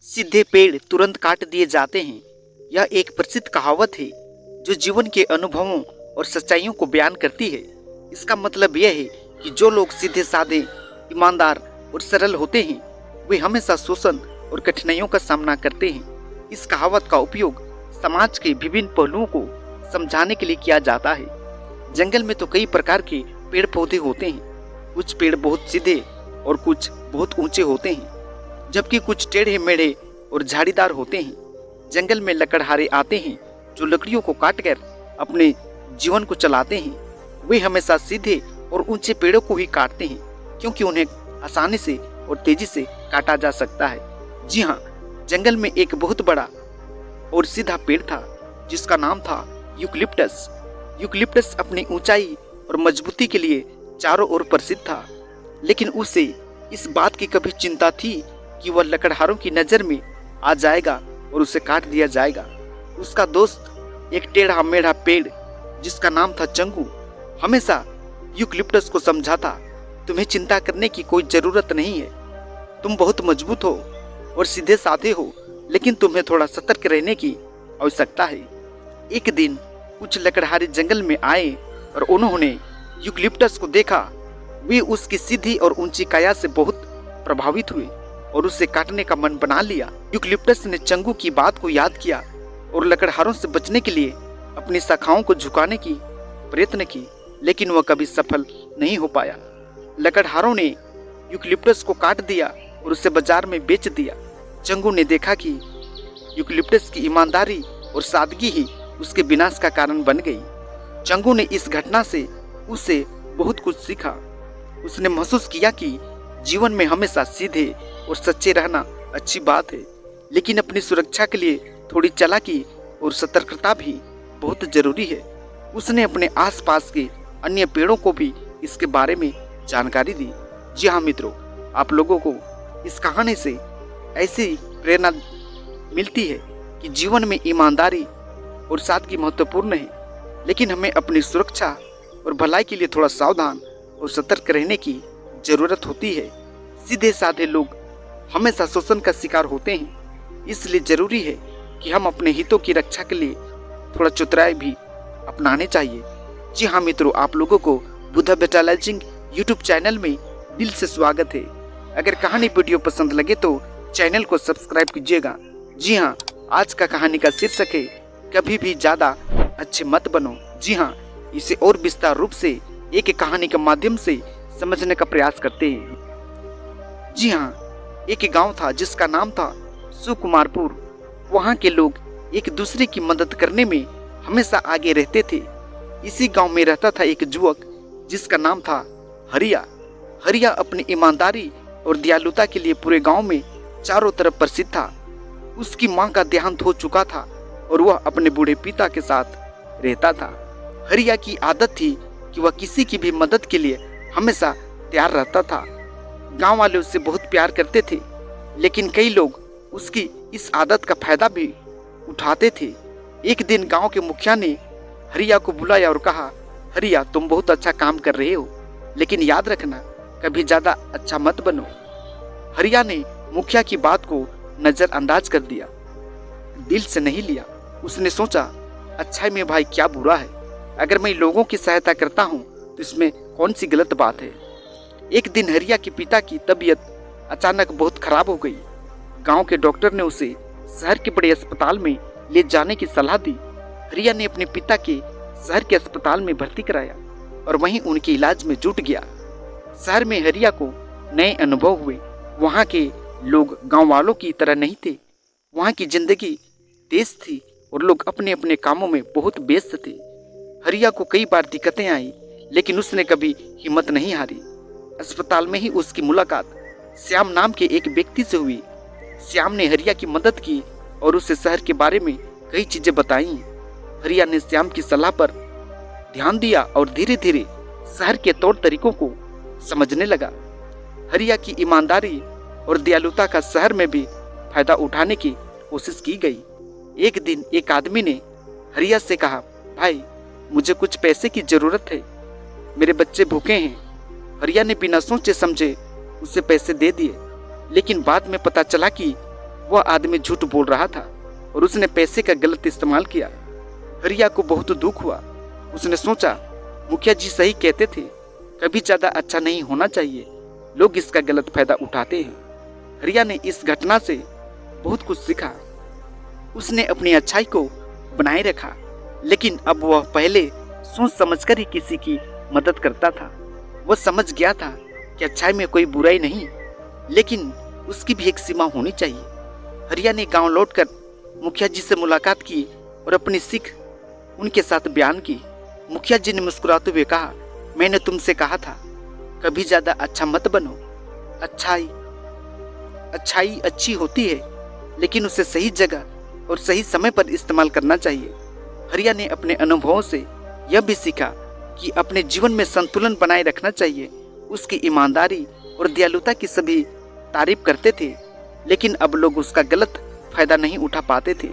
सीधे पेड़ तुरंत काट दिए जाते हैं। यह एक प्रसिद्ध कहावत है जो जीवन के अनुभवों और सच्चाइयों को बयान करती है। इसका मतलब यह है कि जो लोग सीधे साधे, ईमानदार और सरल होते हैं वे हमेशा शोषण और कठिनाइयों का सामना करते हैं। इस कहावत का उपयोग समाज के विभिन्न पहलुओं को समझाने के लिए किया जाता है। जंगल में तो कई प्रकार के पेड़ पौधे होते हैं। कुछ पेड़ बहुत सीधे और कुछ बहुत ऊंचे होते हैं, जबकि कुछ टेढ़े मेढ़े और झाड़ीदार होते हैं। जंगल में लकड़हारे आते हैं जो लकड़ियों को काटकर अपने जीवन को चलाते हैं। वे हमेशा सीधे और ऊंचे पेड़ों को ही काटते हैं क्योंकि उन्हें आसानी से और तेजी से काटा जा सकता है। जी हाँ, जंगल में एक बहुत बड़ा और सीधा पेड़ था जिसका नाम था यूकलिप्टस। यूकलिप्टस अपनी ऊंचाई और मजबूती के लिए चारों ओर प्रसिद्ध था, लेकिन उसे इस बात की कभी चिंता थी कि वह लकड़हारों की नजर में आ जाएगा और उसे काट दिया जाएगा। उसका दोस्त एक टेढ़ा मेढ़ा पेड़ जिसका नाम था चंगू हमेशा यूकलिप्टस को समझाता, तुम्हें चिंता करने की कोई जरूरत नहीं है। तुम बहुत मजबूत हो और सीधे साधे हो, लेकिन तुम्हें थोड़ा सतर्क रहने की आवश्यकता है। एक दिन कुछ लकड़हारे जंगल में आए और उन्होंने यूकलिप्टस को देखा। वे उसकी सीधी और ऊंची काया से बहुत प्रभावित हुए और उसे काटने का मन बना लिया। यूकलिप्टस ने चंगू की बात को याद किया और लकड़हारों से बचने के लिए अपनी शाखाओं को झुकाने की प्रयत्न की, लेकिन वह कभी सफल नहीं हो पाया। लकड़हारों ने यूकलिप्टस को काट दिया और उसे बाजार में बेच दिया। चंगू ने देखा कि यूकलिप्टस की ईमानदारी और सादगी ही उसके विनाश का कारण बन गई। चंगू ने इस घटना से उससे बहुत कुछ सीखा। उसने महसूस किया कि जीवन में हमेशा सीधे और सच्चे रहना अच्छी बात है, लेकिन अपनी सुरक्षा के लिए थोड़ी चालाकी और सतर्कता भी बहुत जरूरी है। उसने अपने आसपास के अन्य पेड़ों को भी इसके बारे में जानकारी दी। जी हाँ मित्रों, आप लोगों को इस कहानी से ऐसी प्रेरणा मिलती है कि जीवन में ईमानदारी और सादगी महत्वपूर्ण है, लेकिन हमें अपनी सुरक्षा और भलाई के लिए थोड़ा सावधान और सतर्क रहने की जरूरत होती है। सीधे साधे लोग हमेशा शोषण का शिकार होते हैं, इसलिए जरूरी है कि हम अपने हितों की रक्षा के लिए थोड़ा चतुराई भी अपनाने चाहिए। जी हाँ मित्रों, आप लोगों को बुद्धा बेटालाइजिंग यूट्यूब चैनल में दिल से स्वागत है। अगर कहानी वीडियो पसंद लगे तो चैनल को सब्सक्राइब कीजिएगा। जी हाँ, आज का कहानी का शीर्षक है कभी भी ज्यादा अच्छे मत बनो। जी हाँ, इसे और विस्तार रूप से एक कहानी के माध्यम से समझने का प्रयास करते हैं। जी हाँ, एक गांव था जिसका नाम था सुकुमारपुर। वहाँ के लोग एक दूसरे की मदद करने में हमेशा आगे रहते थे। इसी गांव में रहता था एक युवक जिसका नाम था हरिया। हरिया अपनी ईमानदारी और दयालुता के लिए पूरे गांव में चारों तरफ प्रसिद्ध था। उसकी मां का देहांत हो चुका था और वह अपने बूढ़े पिता के साथ रहता था। हरिया की आदत थी कि वह किसी की भी मदद के लिए हमेशा तैयार रहता था। गांव वाले उससे बहुत प्यार करते थे, लेकिन कई लोग उसकी इस आदत का फायदा भी उठाते थे। एक दिन गांव के मुखिया ने हरिया को बुलाया और कहा, हरिया, तुम बहुत अच्छा काम कर रहे हो, लेकिन याद रखना कभी ज्यादा अच्छा मत बनो। हरिया ने मुखिया की बात को नजरअंदाज कर दिया, दिल से नहीं लिया। उसने सोचा, अच्छाई में भाई क्या बुरा है, अगर मैं लोगों की सहायता करता हूँ तो इसमें कौन सी गलत बात है। एक दिन हरिया के पिता की तबीयत अचानक बहुत खराब हो गई। गांव के डॉक्टर ने उसे शहर के बड़े अस्पताल में ले जाने की सलाह दी। हरिया ने अपने पिता के शहर के अस्पताल में भर्ती कराया और वहीं उनके इलाज में जुट गया। शहर में हरिया को नए अनुभव हुए। वहाँ के लोग गांव वालों की तरह नहीं थे। वहाँ की जिंदगी तेज थी और लोग अपने अपने कामों में बहुत व्यस्त थे। हरिया को कई बार दिक्कतें आई, लेकिन उसने कभी हिम्मत नहीं हारी। अस्पताल में ही उसकी मुलाकात श्याम नाम के एक व्यक्ति से हुई। श्याम ने हरिया की मदद की और उसे शहर के बारे में कई चीजें बताई। हरिया ने श्याम की सलाह पर ध्यान दिया और धीरे धीरे शहर के तौर तरीकों को समझने लगा। हरिया की ईमानदारी और दयालुता का शहर में भी फायदा उठाने की कोशिश की गई। एक दिन एक आदमी ने हरिया से कहा, भाई, मुझे कुछ पैसे की जरूरत है, मेरे बच्चे भूखे हैं। हरिया ने बिना सोचे समझे उसे पैसे दे दिए, लेकिन बाद में पता चला कि वह आदमी झूठ बोल रहा था और उसने पैसे का गलत इस्तेमाल किया। हरिया को बहुत दुख हुआ। उसने सोचा, मुखिया जी सही कहते थे, कभी ज्यादा अच्छा नहीं होना चाहिए, लोग इसका गलत फायदा उठाते हैं। हरिया ने इस घटना से बहुत कुछ सीखा। उसने अपनी अच्छाई को बनाए रखा, लेकिन अब वह पहले सोच समझकर ही किसी की मदद करता था। वह समझ गया था कि अच्छाई में कोई बुराई नहीं, लेकिन उसकी भी एक सीमा होनी चाहिए। हरिया ने गांव लौटकर मुखिया जी से मुलाकात की और अपनी सीख उनके साथ बयान की। मुखिया जी ने मुस्कुराते हुए कहा, मैंने तुमसे कहा था, कभी ज्यादा अच्छा मत बनो। अच्छाई अच्छी होती है, लेकिन उसे सही जगह और सही समय पर इस्तेमाल करना चाहिए। हरिया ने अपने अनुभवों से यह भी सीखा कि अपने जीवन में संतुलन बनाए रखना चाहिए। उसकी ईमानदारी और दयालुता की सभी तारीफ करते थे, लेकिन अब लोग उसका गलत फायदा नहीं उठा पाते थे।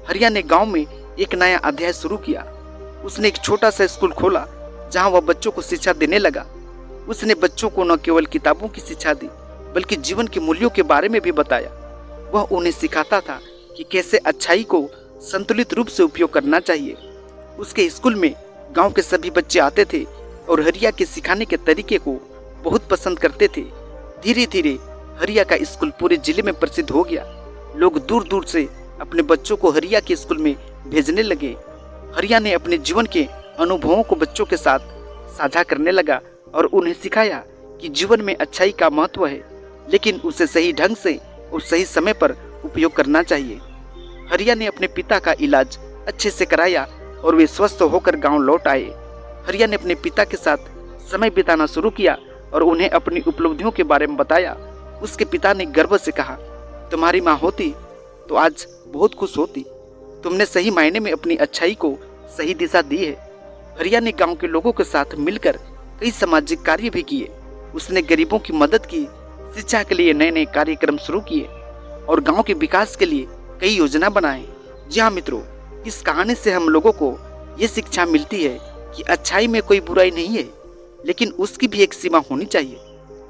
हरिया ने गांव में एक नया अध्याय शुरू किया। उसने एक छोटा सा स्कूल खोला जहां वह बच्चों को शिक्षा देने लगा। उसने बच्चों को न केवल किताबों की शिक्षा दी, बल्कि जीवन के मूल्यों के बारे में भी बताया। वह उन्हें सिखाता था कि कैसे अच्छाई को संतुलित रूप से उपयोग करना चाहिए। उसके स्कूल में गांव के सभी बच्चे आते थे और हरिया के सिखाने के तरीके को बहुत पसंद करते थे। धीरे धीरे हरिया का स्कूल पूरे जिले में प्रसिद्ध हो गया। लोग दूर दूर से अपने बच्चों को हरिया के स्कूल में भेजने लगे। हरिया ने अपने जीवन के अनुभवों को बच्चों के साथ साझा करने लगा और उन्हें सिखाया कि जीवन में अच्छाई का महत्व है, लेकिन उसे सही ढंग से और सही समय पर उपयोग करना चाहिए। हरिया ने अपने पिता का इलाज अच्छे से कराया और वे स्वस्थ होकर गांव लौट आए। हरिया ने अपने पिता के साथ समय बिताना शुरू किया और उन्हें अपनी उपलब्धियों के बारे में बताया। उसके पिता ने गर्व से कहा, तुम्हारी माँ होती तो आज बहुत खुश होती। तुमने सही मायने में अपनी अच्छाई को सही दिशा दी है। हरिया ने गांव के लोगों के साथ मिलकर कई सामाजिक कार्य भी किए। उसने गरीबों की मदद की, शिक्षा के लिए नए नए कार्यक्रम शुरू किए और गांव के विकास के लिए कई योजना बनाए। जी हाँ मित्रों, इस कहानी से हम लोगों को ये शिक्षा मिलती है कि अच्छाई में कोई बुराई नहीं है, लेकिन उसकी भी एक सीमा होनी चाहिए।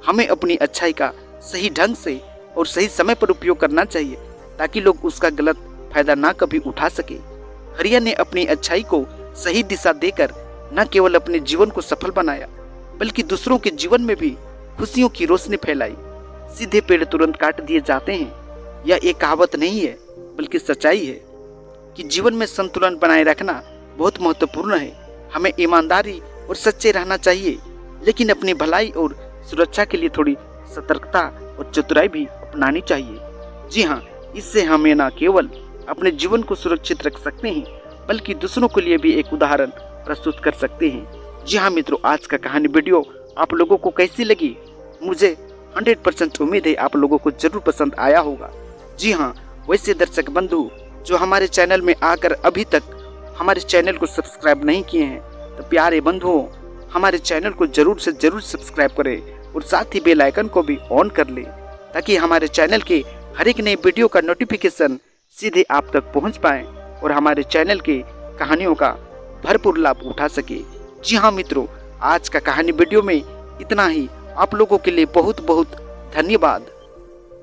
हमें अपनी अच्छाई का सही ढंग से और सही समय पर उपयोग करना चाहिए, ताकि लोग उसका गलत फायदा ना कभी उठा सके। हरिया ने अपनी अच्छाई को सही दिशा देकर न केवल अपने जीवन को सफल बनाया, बल्कि दूसरों के जीवन में भी खुशियों की रोशनी फैलाई। सीधे पेड़ तुरंत काट दिए जाते हैं, यह एक कहावत नहीं है, बल्कि सच्चाई है कि जीवन में संतुलन बनाए रखना बहुत महत्वपूर्ण है। हमें ईमानदारी और सच्चे रहना चाहिए, लेकिन अपनी भलाई और सुरक्षा के लिए थोड़ी सतर्कता और चतुराई भी अपनानी चाहिए। जी हाँ, इससे हमें न केवल अपने जीवन को सुरक्षित रख सकते हैं, बल्कि दूसरों के लिए भी एक उदाहरण प्रस्तुत कर सकते हैं। जी हाँ मित्रों, आज का कहानी वीडियो आप लोगों को कैसी लगी? मुझे 100% उम्मीद है आप लोगों को जरूर पसंद आया होगा। जी हाँ, वैसे दर्शक बंधु जो हमारे चैनल में आकर अभी तक हमारे चैनल को सब्सक्राइब नहीं किए हैं, तो प्यारे बंधुओं, हमारे चैनल को जरूर से जरूर सब्सक्राइब करें और साथ ही बेल आइकन को भी ऑन कर लें, ताकि हमारे चैनल के हर एक नई वीडियो का नोटिफिकेशन सीधे आप तक पहुंच पाए और हमारे चैनल के कहानियों का भरपूर लाभ उठा सके। जी हाँ मित्रों, आज का कहानी वीडियो में इतना ही। आप लोगों के लिए बहुत बहुत धन्यवाद।